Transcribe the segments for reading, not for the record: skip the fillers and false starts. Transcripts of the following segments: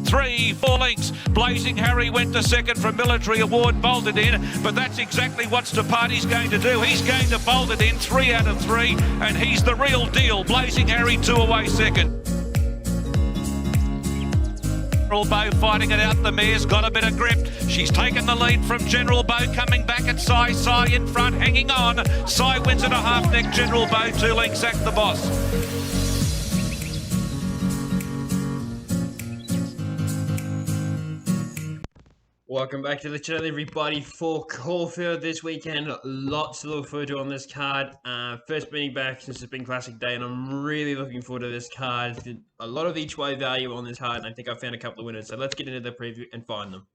3, 4 lengths. Blazing Harry went to second from Military Award, bolted in, but that's exactly what Steparty's going to do. He's going to bolt it in 3 out of 3, and he's the real deal. Blazing Harry 2 away second. General Bow fighting it out. The mare's got a bit of grip. She's taken the lead from General Bow, coming back at Sai. Sai in front, hanging on. Sai wins at a half neck. General Bow 2 lengths, Act the Boss. Welcome back to the channel, everybody. For Caulfeild this weekend, lots to look forward to on this card. First meeting back since it's been Classic Day, and I'm really looking forward to this card. A lot of each way value on this card, and I think I found a couple of winners. So let's get into the preview and find them.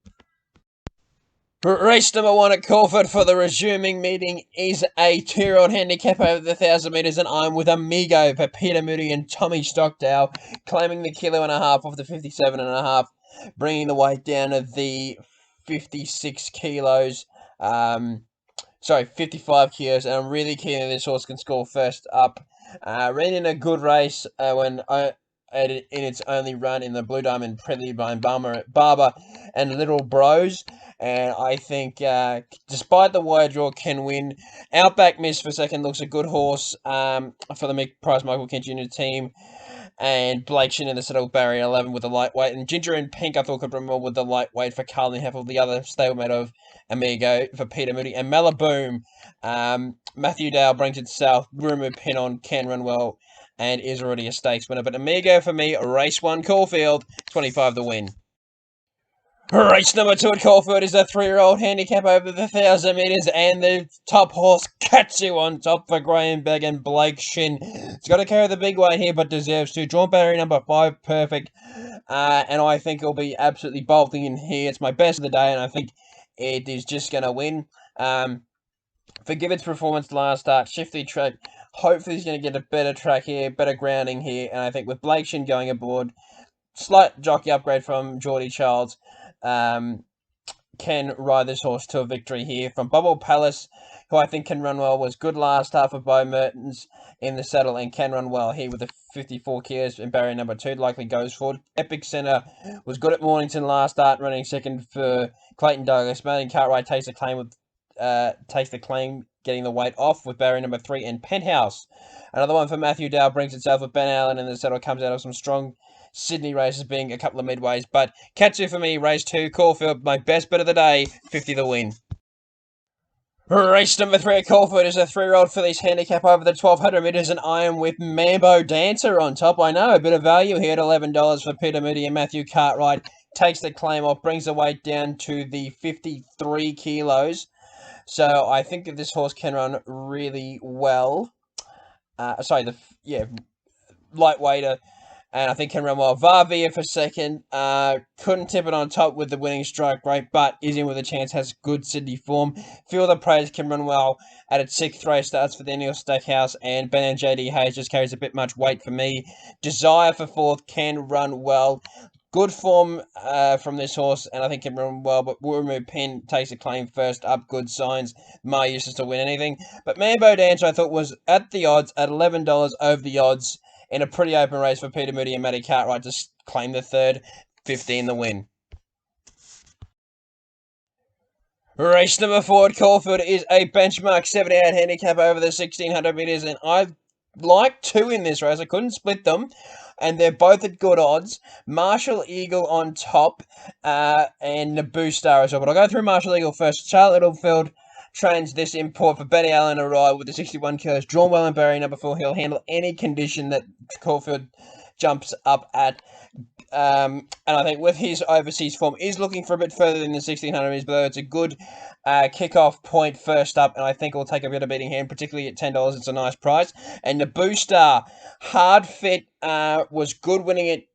Race number 1 at Caulfeild for the resuming meeting is a 2-year-old handicap over the 1,000 metres, and I'm with Amigo for Peter Moody and Tommy Stockdale, claiming the 1.5 kilos off the 57.5, bringing the weight down to the 56 kilos, 55 kilos, and I'm really keen that this horse can score first up. Ran in a good race in its only run in the Blue Diamond, prelude by Barber and Little Bros, and I think despite the wide draw can win. Outback Miss for second looks a good horse for the Price Michael Kent Jr. team. And Blake Shin in the settle barrier 11 with the lightweight. And Ginger and Pink, I thought, could run well with the lightweight for Carlin Heffel, the other stablemate of Amigo for Peter Moody. And Malaboom, Matthew Dale brings it south. Rumour Pin on can run well and is already a stakes winner. But Amigo for me, race 1 Caulfeild, 25 the win. Race number 2 at Caulfeild is a 3-year-old handicap over the 1,000 metres, and the top horse, Katsu, on top for Graham Begg and Blake Shin. It's got to carry the big weight here, but deserves to. Drawn barrier number 5, perfect, and I think it'll be absolutely bolting in here. It's my best of the day, and I think it is just going to win. Forgive its performance last start, shifty track. Hopefully he's going to get a better track here, better grounding here, and I think with Blake Shin going aboard, slight jockey upgrade from Geordie Childs, can ride this horse to a victory here. From Bubble Palace, who I think can run well, was good last start for Bo Mertens in the saddle and can run well here with the 54 kilos in barrier number 2, likely goes forward. Epic Centre was good at Mornington last start, running second for Clayton Douglas. Martin Cartwright takes the claim getting the weight off with barrier number 3, and Penthouse, another one for Matthew Dow, brings itself with Ben Allen in the saddle, comes out of some strong Sydney races, being a couple of midways. But Katsu for me, race 2, Caulfeild, my best bet of the day, 50 the win. Race number 3 at Caulfeild is a 3-year-old fillies handicap over the 1,200 metres, and I am with Mambo Dancer on top. I know, a bit of value here at $11 for Peter Moody and Matthew Cartwright. Takes the claim off, brings the weight down to the 53 kilos. So I think that this horse can run really well. Lightweighter. And I think can run well. Varvia for second. Couldn't tip it on top with the winning strike rate, but is in with a chance, has good Sydney form. Feel the Praise can run well at its 6th race, starts for the Neil Stackhouse, and Ben and JD Hayes just carries a bit much weight for me. Desire for 4th can run well. Good form from this horse, and I think can run well, but Wurmu Pin takes a claim first up. Good signs. Ma uses to win anything. But Mambo Dancer, I thought, was at the odds, at $11 over the odds, in a pretty open race for Peter Moody and Matty Cartwright to claim the 3rd, 15 the win. Race number 4 at Caulfeild is a benchmark 78 handicap over the 1,600 metres, and I like 2 in this race. I couldn't split them, and they're both at good odds. Marshall Eagle on top, and Naboo Star as well. But I'll go through Marshall Eagle first. Charlotte Littlefield trains this import for Benny Allen to ride with the 61 kilos. Drawn well in barrier number 4. He'll handle any condition that Caulfeild jumps up at. And I think with his overseas form, is looking for a bit further than the 1,600 meters, but it's a good kickoff point first up, and I think it'll take a bit of beating hand, particularly at $10. It's a nice price. And the Booster, hard fit, was good winning it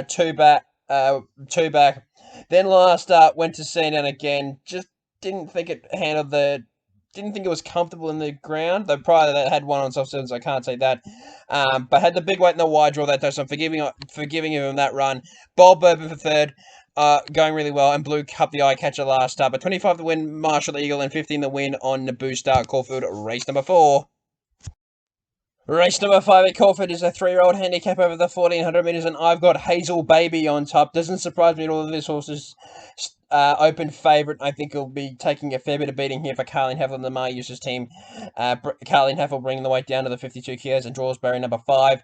two back. Then last start went to Sandown again. Just didn't think it handled didn't think it was comfortable in the ground, though prior to that had one on soft stones, so I can't say that. But had the big weight in the wide draw that day, so I'm forgiving him that run. Bold Bourbon for 3rd, going really well, and Blue Cup the eye catcher last start. But 25 to win, Marshall Eagle, and 15 to win on Naboo Star Caulfeild, race number 4. Race number 5 at Caulfeild is a 3-year-old handicap over the 1400 metres, and I've got Hazel Baby on top. Doesn't surprise me at all that this horse is open favourite. I think he'll be taking a fair bit of beating here for Carleen Heffel and the Mar Users team. Carleen Heffel bringing the weight down to the 52 kilos and draws barrier number 5.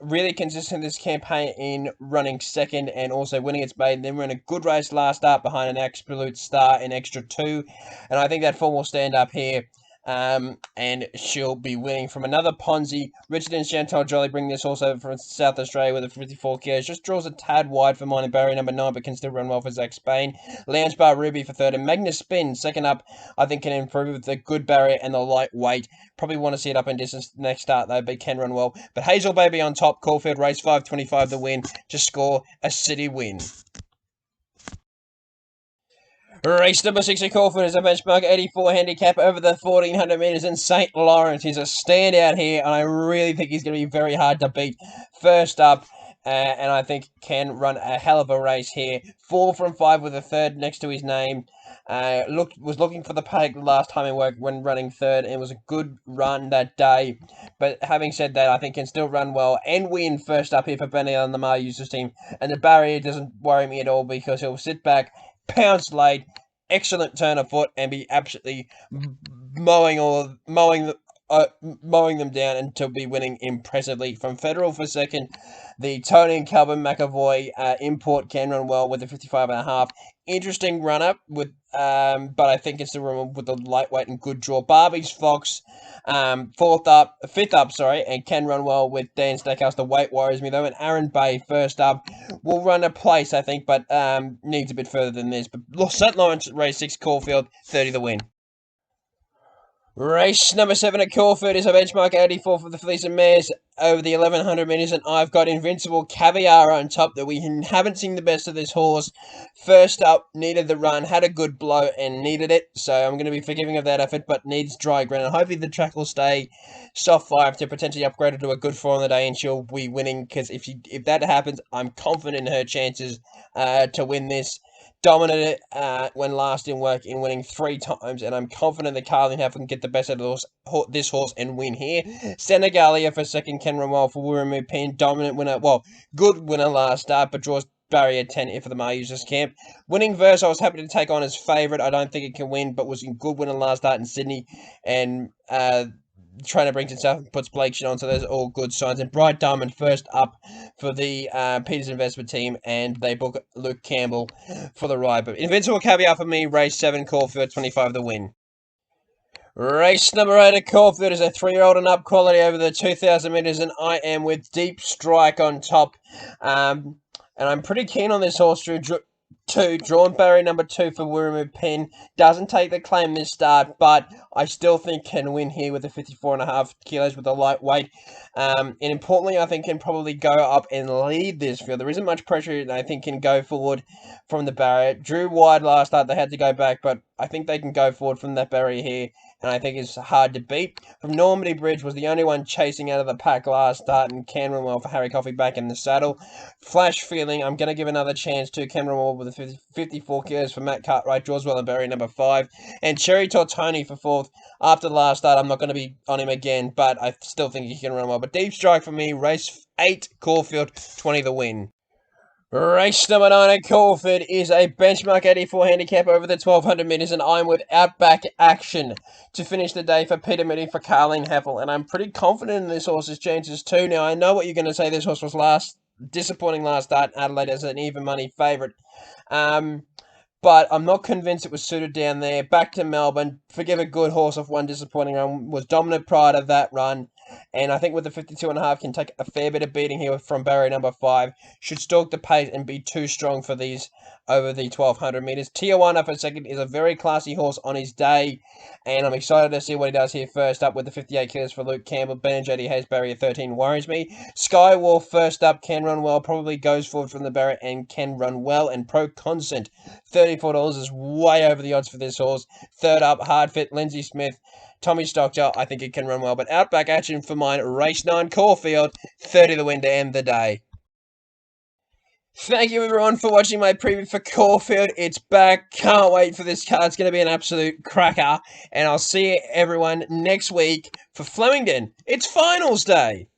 Really consistent this campaign in running second and also winning its maiden. Then ran a good race last start behind an absolute star in extra 2. And I think that form will stand up here. And she'll be winning from another Ponzi. Richard and Chantal Jolly bring this horse over from South Australia with a 54 kilos. Just draws a tad wide for mine and barrier number 9, but can still run well for Zach Spain. Lounge Bar Ruby for third, and Magnaspin second up. I think can improve with the good barrier and the light weight. Probably want to see it up in distance next start though, but can run well. But Hazel Baby on top. Caulfeild race 5.25 the win to score a city win. Race number 6 at Caulfeild is a benchmark 84 handicap over the 1400 metres, and St. Lawrence is a standout here, and I really think he's going to be very hard to beat. First up, and I think can run a hell of a race here. 4 from 5 with a third next to his name. Was looking for the paddock last time he worked when running third, and it was a good run that day. But having said that, I think can still run well and win first up here for Benny on the Mar Users team. And the barrier doesn't worry me at all because he'll sit back, pounce late, excellent turn of foot, and be absolutely mowing them down until be winning impressively. From Federal for second, the Tony and Calvin McAvoy import can run well with a 55.5. Interesting run up with, but I think it's the run with the lightweight and good draw. Barbie's Fox, fifth up, and can run well with Dan Stackhouse. The weight worries me though. And Arran Bay first up will run a place, I think, but needs a bit further than this. But St. Lawrence race 6, Caulfeild 30 the win. Race number 7 at Caulfeild is a benchmark 84 for the fillies and mares over the 1100 metres, and I've got Invincible Caviar on top. That we haven't seen the best of this horse. First up, needed the run, had a good blow and needed it, so I'm going to be forgiving of that effort, but needs dry ground. And hopefully the track will stay soft 5 to potentially upgrade her to a good 4 on the day, and she'll be winning, because if that happens, I'm confident in her chances to win this. Dominated when last in work in winning 3 times, and I'm confident that Carleen Heffel can get the best out of this horse and win here. Senegalia for second, can run well for Wuramu Pen. Dominant winner, well, good winner last start, but draws barrier 10 here for the Mar Users camp. Winning Verse, I was happy to take on as favourite. I don't think it can win, but was in good winner last start in Sydney, and trainer brings himself and puts Blake shit on, so there's all good signs. And Bright Diamond first up for the Peters Investment team, and they book Luke Campbell for the ride. But Invincible Caviar for me, race 7, Caulfeild 25 the win. Race number 8 at Caulfeild is a 3-year-old and up quality over the 2000 metres, and I am with Deepstrike on top. And I'm pretty keen on this horse through 2, drawn barrier number 2 for Wuramu Pen. Doesn't take the claim this start, but I still think can win here with the 54.5 kilos with the lightweight. And importantly, I think can probably go up and lead this field. There isn't much pressure, and I think can go forward from the barrier. Drew wide last start, they had to go back, but I think they can go forward from that barrier here, and I think it's hard to beat. From Normandy Bridge was the only one chasing out of the pack last start, and can run well for Harry Coffey back in the saddle. Flash Feeling, I'm going to give another chance to Can run well with the 54 kilos for Matt Cartwright, draws well and barrier number 5. And Cherry Tortoni for 4th. After the last start, I'm not going to be on him again, but I still think he can run well. But Deepstrike for me, race 8, Caulfeild 20 the win. Race number 9 at Caulfeild is a benchmark 84 handicap over the 1200 metres, and I'm with Outback Action to finish the day for Peter Mitty for Carleen Heffel, and I'm pretty confident in this horse's chances too. Now, I know what you're going to say, this horse was disappointing last start in Adelaide as an even money favourite, but I'm not convinced it was suited down there. Back to Melbourne, forgive a good horse off one disappointing run, was dominant prior to that run. And I think with the 52.5 can take a fair bit of beating here from barrier number 5. Should stalk the pace and be too strong for these over the 1200 metres. Tijuana for second is a very classy horse on his day, and I'm excited to see what he does here first up with the 58 kilos for Luke Campbell. Ben and JD Hayes barrier 13 worries me. Skywolf first up, can run well, probably goes forward from the barrier and can run well. And Proconsent, $34 is way over the odds for this horse. Third up, Hard Fit, Lindsay Smith, Tommy Stockdale, I think it can run well. But Outback Action for mine, race 9, Caulfeild, 30 the win to end the day. Thank you everyone for watching my preview for Caulfeild. It's back. Can't wait for this card. It's going to be an absolute cracker. And I'll see everyone next week for Flemington. It's finals day.